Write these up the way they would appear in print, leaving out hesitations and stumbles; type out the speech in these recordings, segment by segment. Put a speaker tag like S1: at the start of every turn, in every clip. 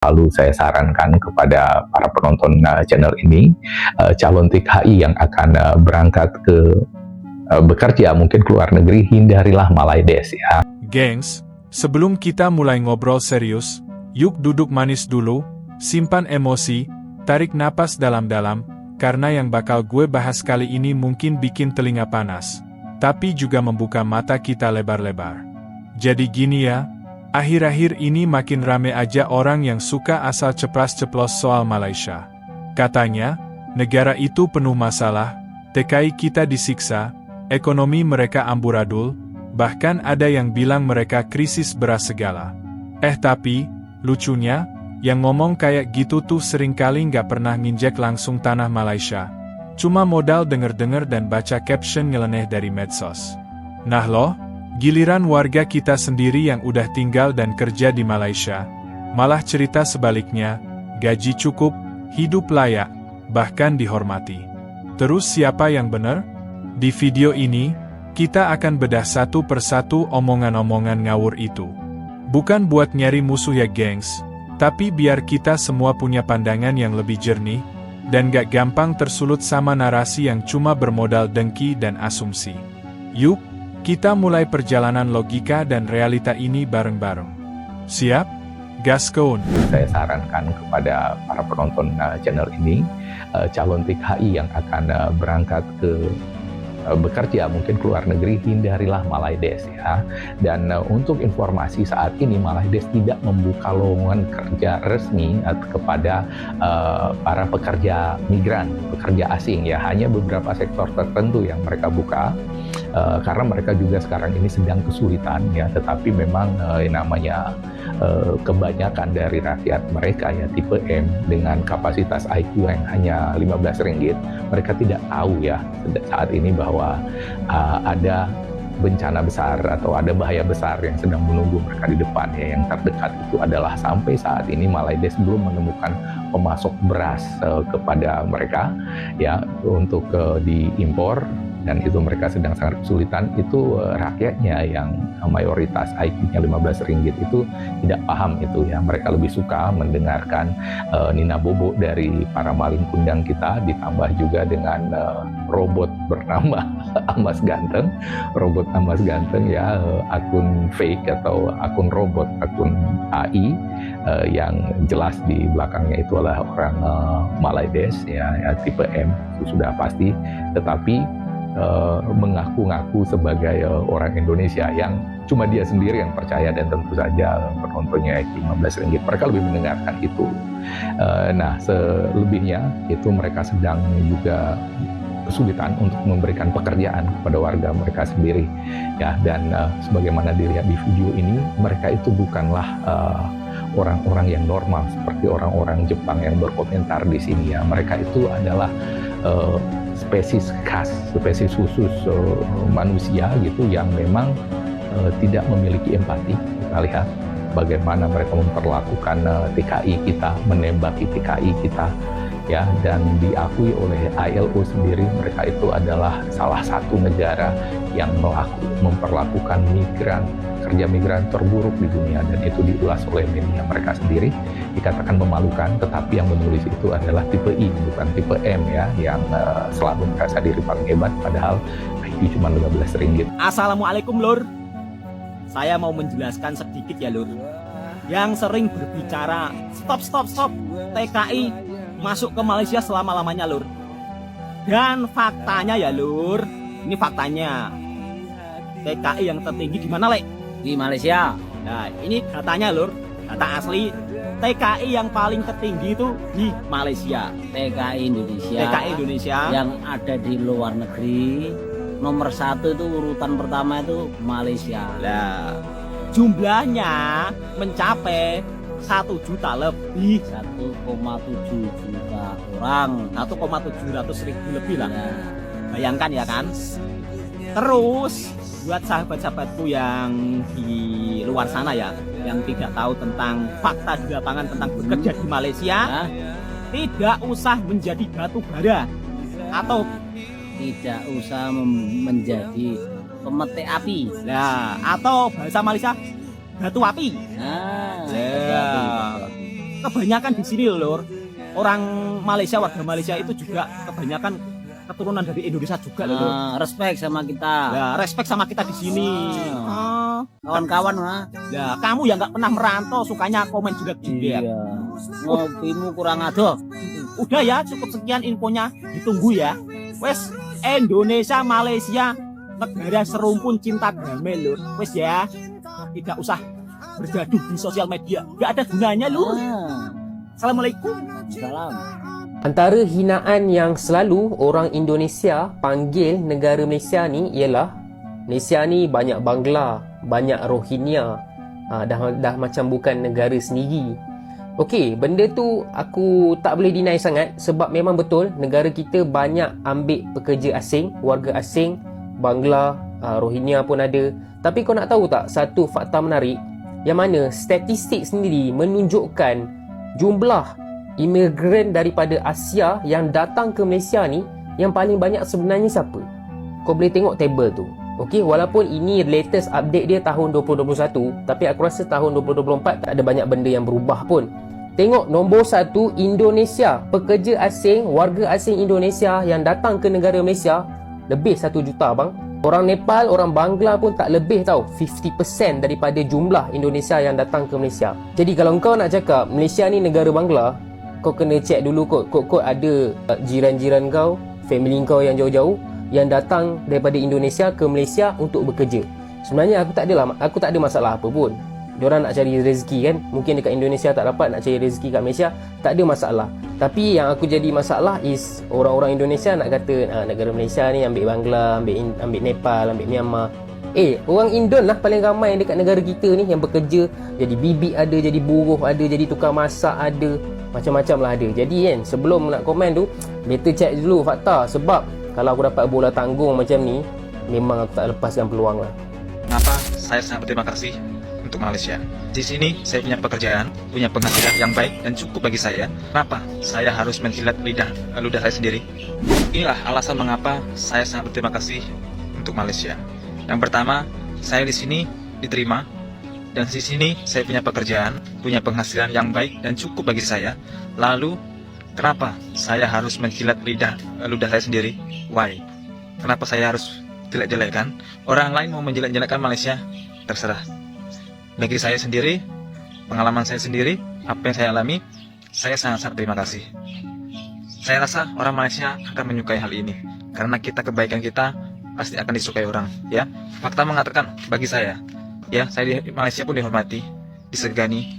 S1: Lalu saya sarankan kepada para penonton channel ini, calon TKI yang akan berangkat ke bekerja mungkin ke luar negeri, hindarilah Malaides ya.
S2: Gengs, sebelum kita mulai ngobrol serius, yuk duduk manis dulu, simpan emosi, tarik napas dalam-dalam, karena yang bakal gue bahas kali ini mungkin bikin telinga panas, tapi juga membuka mata kita lebar-lebar. Jadi gini ya, akhir-akhir ini makin rame aja orang yang suka asal ceplas-ceplos soal Malaysia. Katanya, negara itu penuh masalah, TKI kita disiksa, ekonomi mereka amburadul, bahkan ada yang bilang mereka krisis beras segala. Tapi, lucunya, yang ngomong kayak gitu tuh seringkali nggak pernah nginjek langsung tanah Malaysia. Cuma modal denger-denger dan baca caption nyeleneh dari medsos. Nah loh, giliran warga kita sendiri yang udah tinggal dan kerja di Malaysia, malah cerita sebaliknya, gaji cukup, hidup layak, bahkan dihormati. Terus siapa yang bener? Di video ini, kita akan bedah satu persatu omongan-omongan ngawur itu. Bukan buat nyari musuh ya gengs, tapi biar kita semua punya pandangan yang lebih jernih, dan gak gampang tersulut sama narasi yang cuma bermodal dengki dan asumsi. Yuk, kita mulai perjalanan logika dan realita ini bareng-bareng. Siap? Gaskon.
S1: Saya sarankan kepada para penonton channel ini, calon TKI yang akan berangkat ke bekerja mungkin ke luar negeri, hindarilah Malaides ya. Dan untuk informasi saat ini Malaides tidak membuka lowongan kerja resmi kepada para pekerja migran, pekerja asing ya. Hanya beberapa sektor tertentu yang mereka buka karena mereka juga sekarang ini sedang kesulitan ya. Tetapi memang namanya kebanyakan dari rakyat mereka ya tipe M dengan kapasitas IQ yang hanya 15 ringgit, mereka tidak tahu ya saat ini bahwa ada bencana besar atau ada bahaya besar yang sedang menunggu mereka di depan ya. Yang terdekat itu adalah sampai saat ini Malaides belum menemukan pemasok beras kepada mereka ya untuk diimpor, dan itu mereka sedang sangat kesulitan. Itu rakyatnya yang mayoritas IQ-nya 15 ringgit itu tidak paham itu ya. Mereka lebih suka mendengarkan Nina Bobo dari para maling kundang kita, ditambah juga dengan robot bernama Amas Ganteng. Robot Amas Ganteng ya, akun fake atau akun robot, akun AI yang jelas di belakangnya itu adalah orang Malaides ya, tipe M, itu sudah pasti. Tetapi mengaku-ngaku sebagai orang Indonesia yang cuma dia sendiri yang percaya, dan tentu saja penontonnya 15 ringgit, mereka lebih mendengarkan itu. Nah, selebihnya itu mereka sedang juga kesulitan untuk memberikan pekerjaan kepada warga mereka sendiri ya. Dan sebagaimana dilihat di video ini, mereka itu bukanlah orang-orang yang normal seperti orang-orang Jepang yang berkomentar di sini ya. Mereka itu adalah spesies khas, spesies khusus manusia gitu yang memang tidak memiliki empati. Kita lihat bagaimana mereka memperlakukan TKI kita, menembaki TKI kita ya. Dan diakui oleh ILO sendiri, mereka itu adalah salah satu negara yang memperlakukan migran, kerja migran terburuk di dunia, dan itu diulas oleh media mereka sendiri. Dikatakan memalukan, tetapi yang menulis itu adalah tipe I, bukan tipe M ya, yang selalu merasa diri paling hebat, padahal IQ cuma 15 ringgit.
S3: Assalamualaikum lur, saya mau menjelaskan sedikit ya lur, yang sering berbicara stop TKI masuk ke Malaysia selama-lamanya lur. Dan faktanya ya lur, ini faktanya, TKI yang tertinggi di mana lek? Di Malaysia. Nah ini datanya lur, data asli. TKI yang paling tertinggi itu di Malaysia.
S4: TKI Indonesia yang ada di luar negeri, nomor 1 itu urutan pertama itu Malaysia.
S3: Nah, jumlahnya mencapai 1 juta lebih,
S4: 1,7 juta orang,
S3: 1,700.000 lebih lah.
S4: Nah,
S3: bayangkan ya kan. Terus buat sahabat-sahabatku yang di luar sana ya, yang tidak tahu tentang fakta di lapangan tentang bekerja di Malaysia, tidak usah menjadi batu bara atau
S4: tidak usah menjadi pemetik api.
S3: Nah, atau bahasa Malaysia batu api.
S4: Nah,
S3: ya. kebanyakan di sini lur, orang Malaysia, warga Malaysia itu juga kebanyakan keturunan dari Indonesia juga lur.
S4: Respect sama kita.
S3: Ya, respect sama kita di sini.
S4: Kawan-kawan mah.
S3: Ya, kamu yang nggak pernah merantau, sukanya komen jelek-jelek.
S4: Iya. Ngopimu kurang adoh.
S3: Udah ya, cukup sekian infonya. Ditunggu ya. Wes, Indonesia, Malaysia, negara serumpun cinta damai lur. Wes ya, tidak usah bergaduh di sosial media. Gak ada gunanya lur. Assalamualaikum.
S4: Salam.
S5: Antara hinaan yang selalu orang Indonesia panggil negara Malaysia ni ialah Malaysia ni banyak Bangla, banyak Rohingya, dah macam bukan negara sendiri. Okey, benda tu aku tak boleh deny sangat sebab memang betul negara kita banyak ambil pekerja asing, warga asing, Bangla, Rohingya pun ada. Tapi kau nak tahu tak satu fakta menarik yang mana statistik sendiri menunjukkan jumlah imigran daripada Asia yang datang ke Malaysia ni yang paling banyak sebenarnya siapa? Kau boleh tengok table tu. Okey, walaupun ini latest update dia tahun 2021, tapi aku rasa tahun 2024 tak ada banyak benda yang berubah pun. Tengok nombor 1 Indonesia, pekerja asing, warga asing Indonesia yang datang ke negara Malaysia lebih 1 juta bang. Orang Nepal, orang Bangla pun tak lebih tau 50% daripada jumlah Indonesia yang datang ke Malaysia. Jadi kalau kau nak cakap Malaysia ni negara Bangla, kau kena check dulu kod ada jiran-jiran kau, family kau yang jauh-jauh yang datang daripada Indonesia ke Malaysia untuk bekerja. Sebenarnya aku tak ada masalah apa pun. Diorang nak cari rezeki kan, mungkin dekat Indonesia tak dapat, nak cari rezeki kat Malaysia, tak ada masalah. Tapi yang aku jadi masalah is orang-orang Indonesia nak kata negara Malaysia ni ambil Bangla, ambil Nepal, ambil Myanmar. Orang Indon lah paling ramai dekat negara kita ni yang bekerja. Jadi bibik ada, jadi buruh ada, jadi tukang masak ada, macam-macam lah ada. Jadi kan sebelum nak komen tu, better check dulu fakta. Sebab kalau aku dapat bola tanggung macam ni, memang aku tak lepaskan peluang lah.
S6: Kenapa saya sangat berterima kasih untuk Malaysia. Di sini saya punya pekerjaan, punya penghasilan yang baik dan cukup bagi saya. Kenapa saya harus menjilat ludah saya sendiri? Inilah alasan mengapa saya sangat berterima kasih untuk Malaysia. Yang pertama, saya di sini diterima, dan di sini saya punya pekerjaan, punya penghasilan yang baik dan cukup bagi saya. Lalu, kenapa saya harus menjilat ludah saya sendiri? Why? Kenapa saya harus jelek-jelekkan? Orang lain mau menjelek-jelekkan Malaysia, terserah. Bagi saya sendiri, pengalaman saya sendiri, apa yang saya alami, saya sangat-sangat terima kasih. Saya rasa orang Malaysia akan menyukai hal ini, karena kebaikan kita pasti akan disukai orang, ya. Fakta mengatakan bagi saya, ya, saya di Malaysia pun dihormati, disegani.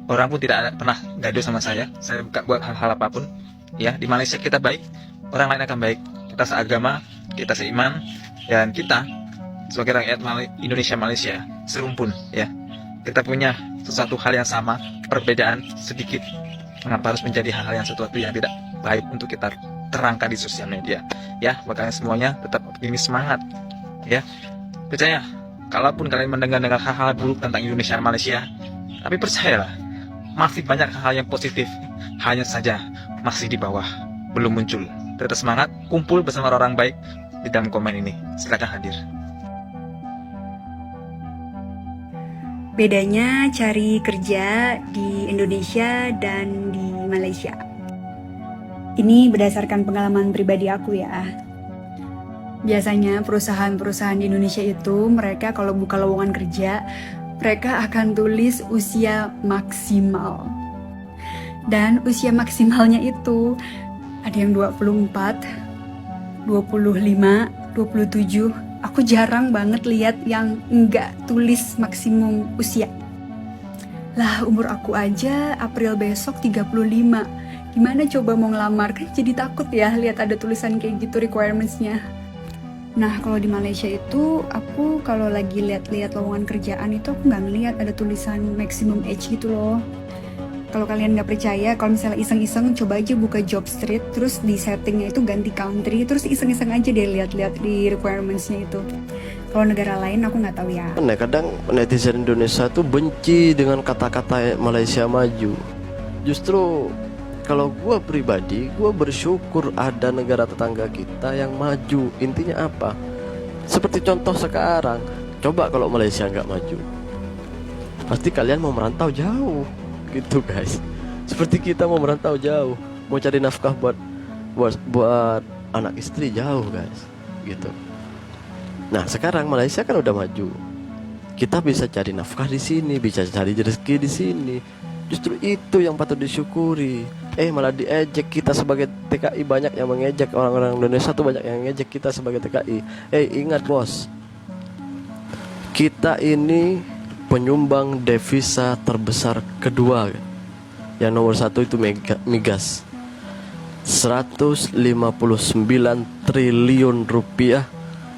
S6: Orang pun tidak pernah gaduh sama saya gak buat hal-hal apapun, ya. Di Malaysia kita baik, orang lain akan baik. Kita seagama, kita seiman, dan kita sebagai rakyat Indonesia Malaysia serumpun, ya. Kita punya sesuatu hal yang sama, perbedaan sedikit. Mengapa harus menjadi hal-hal yang sesuatu yang tidak baik untuk kita terangkan di sosial media, ya. Makanya semuanya tetap optimis, semangat, ya. Percaya, kalaupun kalian mendengar hal-hal buruk tentang Indonesia dan Malaysia, tapi percayalah, masih banyak hal yang positif, hanya saja masih di bawah, belum muncul. Tetap semangat, kumpul bersama orang baik di dalam komen ini. Silakan hadir.
S7: Bedanya cari kerja di Indonesia dan di Malaysia. Ini berdasarkan pengalaman pribadi aku ya. Biasanya perusahaan-perusahaan di Indonesia itu mereka kalau buka lowongan kerja, mereka akan tulis usia maksimal. Dan usia maksimalnya itu ada yang 24, 25, 27. Aku jarang banget lihat yang enggak tulis maksimum usia. Lah umur aku aja April besok 35. Gimana coba mau ngelamar? Kan jadi takut ya lihat ada tulisan kayak gitu requirements-nya. Nah kalau di Malaysia itu aku kalau lagi lihat-lihat lowongan kerjaan itu aku nggak ngeliat ada tulisan maximum age gitu loh. Kalau kalian nggak percaya, kalau misalnya iseng-iseng coba aja buka job street, terus di settingnya itu ganti country, terus iseng-iseng aja deh lihat-lihat di requirements-nya itu. Kalau negara lain aku nggak tahu ya.
S8: Kadang netizen Indonesia tuh benci dengan kata-kata Malaysia maju. Justru kalau gue pribadi, gue bersyukur ada negara tetangga kita yang maju. Intinya apa? Seperti contoh sekarang, coba kalau Malaysia nggak maju, pasti kalian mau merantau jauh gitu guys. Seperti kita mau merantau jauh, mau cari nafkah buat anak istri jauh guys, gitu. Nah sekarang Malaysia kan udah maju, kita bisa cari nafkah di sini, bisa cari rezeki di sini. Justru itu yang patut disyukuri. Malah diejek kita sebagai TKI, banyak yang mengejek orang-orang Indonesia tuh, banyak yang ngejek kita sebagai TKI. Ingat bos, kita ini penyumbang devisa terbesar kedua. Yang nomor 1 itu migas, 159 triliun rupiah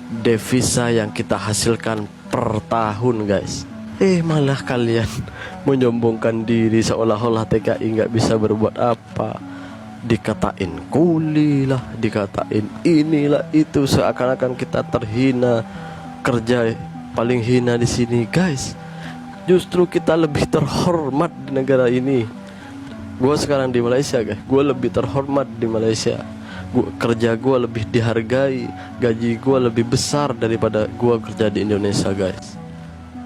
S8: devisa yang kita hasilkan per tahun guys. Malah kalian menyombongkan diri seolah-olah TKI nggak bisa berbuat apa. Dikatain kuli lah, dikatain inilah itu, seakan-akan kita terhina, kerja paling hina di sini guys. Justru kita lebih terhormat di negara ini. Gue sekarang di Malaysia guys, gue lebih terhormat di Malaysia. Kerja gue lebih dihargai, gaji gue lebih besar daripada gue kerja di Indonesia guys.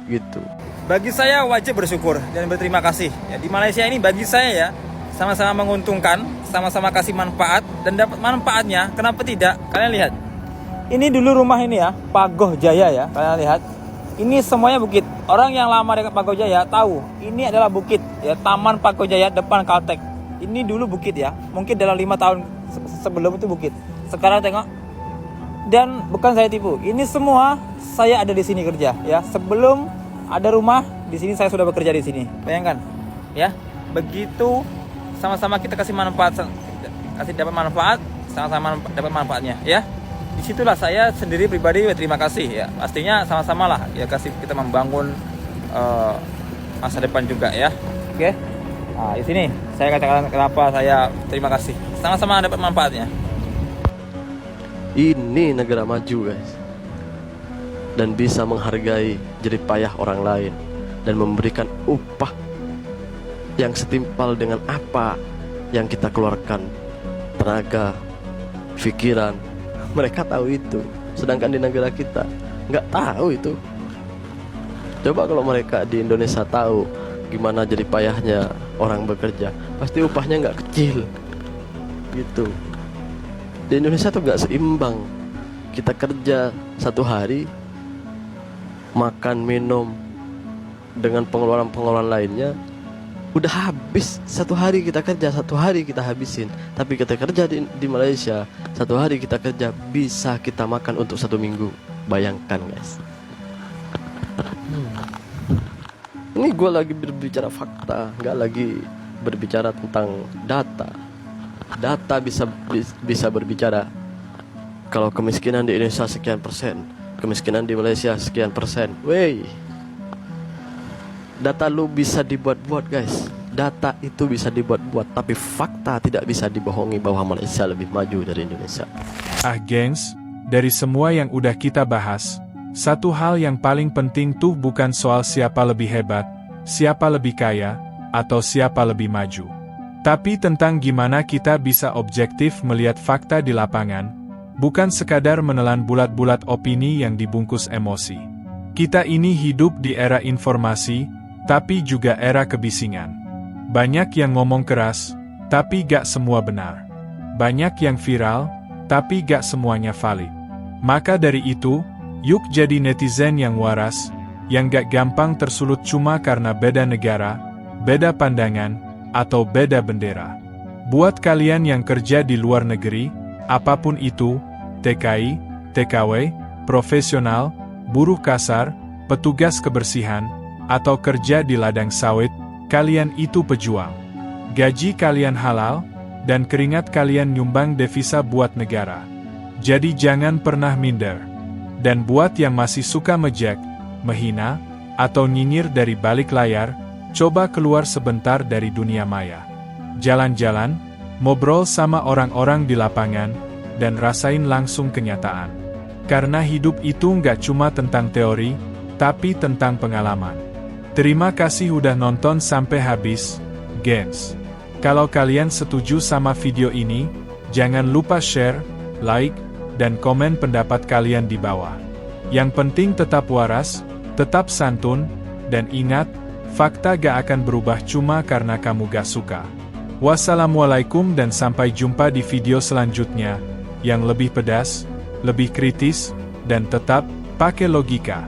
S8: Gitu.
S6: Bagi saya wajib bersyukur dan berterima kasih. Ya, di Malaysia ini bagi saya ya sama-sama menguntungkan, sama-sama kasih manfaat dan dapat manfaatnya. Kenapa tidak? Kalian lihat. Ini dulu rumah ini ya, Pagoh Jaya ya. Kalian lihat. Ini semuanya bukit. Orang yang lama dekat Pagoh Jaya tahu ini adalah bukit ya, Taman Pagoh Jaya depan Caltech. Ini dulu bukit ya. Mungkin dalam 5 tahun sebelum itu bukit. Sekarang tengok. Dan bukan saya tipu. Ini semua saya ada di sini kerja ya. Sebelum ada rumah di sini saya sudah bekerja di sini. Bayangkan ya. Begitu sama-sama kita kasih manfaat, kasih dapat manfaat, sama-sama dapat manfaatnya ya. Disitulah saya sendiri pribadi berterima kasih ya. Pastinya sama-sama lah ya, kasih kita membangun masa depan juga ya. Oke. Nah, di sini saya katakan kenapa saya terima kasih. Sama-sama dapat manfaatnya.
S8: Ini negara maju guys, dan bisa menghargai jerih payah orang lain dan memberikan upah yang setimpal dengan apa yang kita keluarkan, tenaga, pikiran. Mereka tahu itu, sedangkan di negara kita nggak tahu itu. Coba kalau mereka di Indonesia tahu gimana jerih payahnya orang bekerja, pasti upahnya nggak kecil gitu. Di Indonesia tuh nggak seimbang. Kita kerja 1 hari, makan minum dengan pengeluaran lainnya, udah habis. 1 hari kita kerja, 1 hari kita habisin. Tapi kita kerja di Malaysia, 1 hari kita kerja bisa kita makan untuk 1 minggu. Bayangkan guys. Ini gue lagi berbicara fakta, nggak lagi berbicara tentang data. Data bisa berbicara. Kalau kemiskinan di Indonesia sekian persen, kemiskinan di Malaysia sekian persen. Wey, data lu bisa dibuat-buat guys. Data itu bisa dibuat-buat, tapi fakta tidak bisa dibohongi bahwa Malaysia lebih maju dari Indonesia.
S2: Gengs, dari semua yang udah kita bahas, satu hal yang paling penting tuh bukan soal siapa lebih hebat, siapa lebih kaya, atau siapa lebih maju. Tapi tentang gimana kita bisa objektif melihat fakta di lapangan, bukan sekadar menelan bulat-bulat opini yang dibungkus emosi. Kita ini hidup di era informasi, tapi juga era kebisingan. Banyak yang ngomong keras, tapi gak semua benar. Banyak yang viral, tapi gak semuanya valid. Maka dari itu, yuk jadi netizen yang waras, yang gak gampang tersulut cuma karena beda negara, beda pandangan, atau beda bendera. Buat kalian yang kerja di luar negeri, apapun itu, TKI, TKW, profesional, buruh kasar, petugas kebersihan, atau kerja di ladang sawit, kalian itu pejuang. Gaji kalian halal, dan keringat kalian nyumbang devisa buat negara. Jadi jangan pernah minder. Dan buat yang masih suka mejek, menghina, atau nyinyir dari balik layar, coba keluar sebentar dari dunia maya. Jalan-jalan, ngobrol sama orang-orang di lapangan, dan rasain langsung kenyataan. Karena hidup itu nggak cuma tentang teori, tapi tentang pengalaman. Terima kasih udah nonton sampai habis, gengs. Kalau kalian setuju sama video ini, jangan lupa share, like, dan komen pendapat kalian di bawah. Yang penting tetap waras, tetap santun, dan ingat, fakta gak akan berubah cuma karena kamu gak suka. Wassalamualaikum dan sampai jumpa di video selanjutnya, yang lebih pedas, lebih kritis, dan tetap pakai logika.